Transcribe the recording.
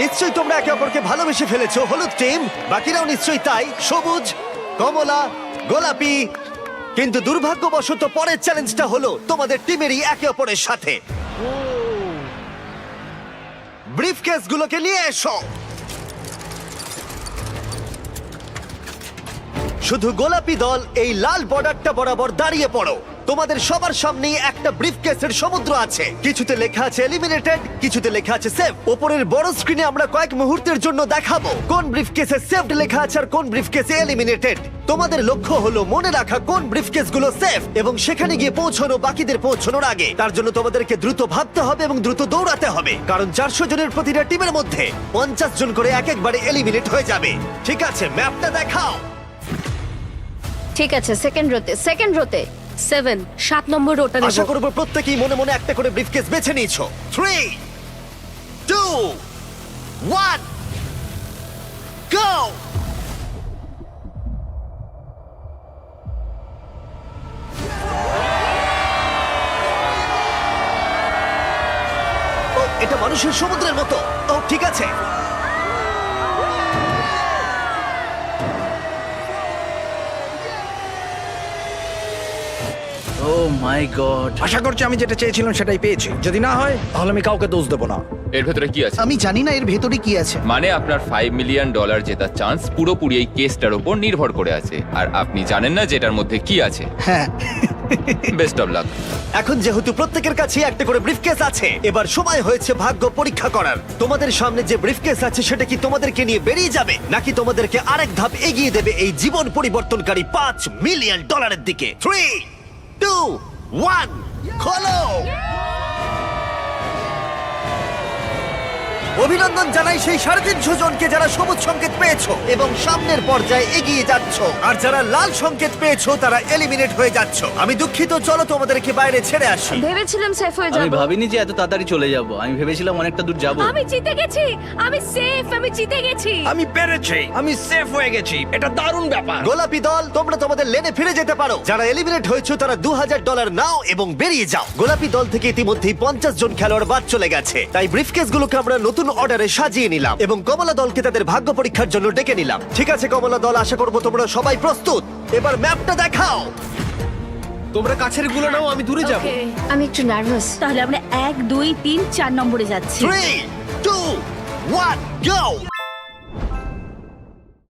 নিশ্চয়ই তোমরা একে অপরকে ভালোবেসে ফেলেছো। হলুদ টিম, বাকিরাও নিশ্চয়ই তাই। সবুজ, কমলা, গোলাপি। কিন্তু দুর্ভাগ্যবশত পরের চ্যালেঞ্জটা হলো তোমাদের টিমেরই একে অপরের সাথে। ব্রিফকেসগুলোকে নিয়ে এসো। শুধু গোলাপি দল এই লাল বর্ডারটা বরাবর দাঁড়িয়ে পড়ো। তোমাদের সবার সামনেই একটা ব্রিফকেসের সমুদ্র আছে। কিছুতে লেখা আছে এলিমিনেটেড, কিছুতে লেখা আছে সেফ। ওপরের বড় স্ক্রিনে আমরা কয়েক মুহূর্তের জন্য দেখাবো কোন ব্রিফকেসে সেফড লেখা আছে আর কোন ব্রিফকেসে এলিমিনেটেড। তোমাদের লক্ষ্য হলো মনে রাখা কোন ব্রিফকেসগুলো সেফ এবং সেখানে গিয়ে পৌঁছানো বাকিদের পৌঁছানোর আগে। তার জন্য তোমাদেরকে দ্রুত ভাবতে হবে এবং দ্রুত দৌড়াতে হবে, কারণ 400 জনের প্রতিটা টিমের মধ্যে 50 জন করে এক একবারে এলিমিনেট হয়ে যাবে। ঠিক আছে, ম্যাপটা দেখাও। ঠিক আছে, সেকেন্ড রোতে 7 নম্বর রোটা নেব। আশা করব প্রত্যেকেই মনে মনে একটা করে ব্রিফকেস বেছে নিয়েছো। 3, 2, 1, গো! ও, এটা মানুষের সমুদ্রের মতো। ও, ঠিক আছে। ও মাই গড, আশা করছি আমি যেটা চেয়েছিলাম সেটাই পেয়েছি। যদি না হয় তাহলে আমি কাউকে দোষ দেবো না। এর ভেতরে কি আছে? আমি জানি না এর ভেতরে কি আছে। মানে আপনার $5 মিলিয়ন জেতার চান্স পুরোপুরি এই কেসটার উপর নির্ভর করে আছে, আর আপনি জানেন না যে এটার মধ্যে কি আছে। হ্যাঁ, বেস্ট অফ লাক। এখন যেহেতু প্রত্যেকের কাছে একটা করে ব্রিফকেস আছে, এবার সময় হয়েছে ভাগ্য পরীক্ষা করার। তোমাদের সামনে যে ব্রিফকেস আছে সেটা কি তোমাদেরকে নিয়ে বেরিয়ে যাবে, নাকি তোমাদেরকে আরেক ধাপ এগিয়ে দেবে এই জীবন পরিবর্তনকারী $5 মিলিয়ন দিকে? 3, 2, 1, খোলো! অভিনন্দন জানাই সেই 350 জনকে যারা সবুজ সংকেত পেয়েছো এবং সামনের পর্যায়ে এগিয়ে যাচ্ছ, আর যারা লাল সংকেত পেয়েছো তারা এলিমিনেট হয়ে যাচ্ছ। আমি দুঃখিত, চলো তোমাদেরকে বাইরে ছেড়ে আসি। ভেবেছিলাম সেফ হয়ে আমি যাব। ভাবিনি যে এত তাড়াতাড়ি চলে যাব। আমি ভেবেছিলাম অনেকটা দূর যাব। আমি জিতে গেছি, আমি সেফ, আমি জিতে গেছি। আমি পেরেছি, আমি সেফ হয়ে গেছি। এটা দারুণ ব্যাপার। গোলাপি দল, তোমরা তোমাদের লেনে ফিরে যেতে পারো। যারা এলিমিনেট হয়েছে তারা $2000 নাও এবং বেরিয়ে যাও। গোলাপি দল থেকে ইতিমধ্যেই 50 জন খেলোয়াড় বাদ চলে গেছে, তাই ব্রিফকেসগুলোকে আমরা নতুন অর্ডারে সাজিয়ে নিলাম এবং কমলা দলকে তাদের ভাগ্য পরীক্ষার জন্য ডেকে নিলাম। ঠিক আছে কমলা দল, আশা করবো তোমরা সবাই প্রস্তুত। এবার ম্যাপটা দেখাও। তোমরা কাছের গুলো নাও, আমি দূরে যাব। Okay, আমি একটু নার্ভাস। তাহলে আমরা 1, 2, 3, 4 নম্বরে যাচ্ছি। 3, 2, 1, go!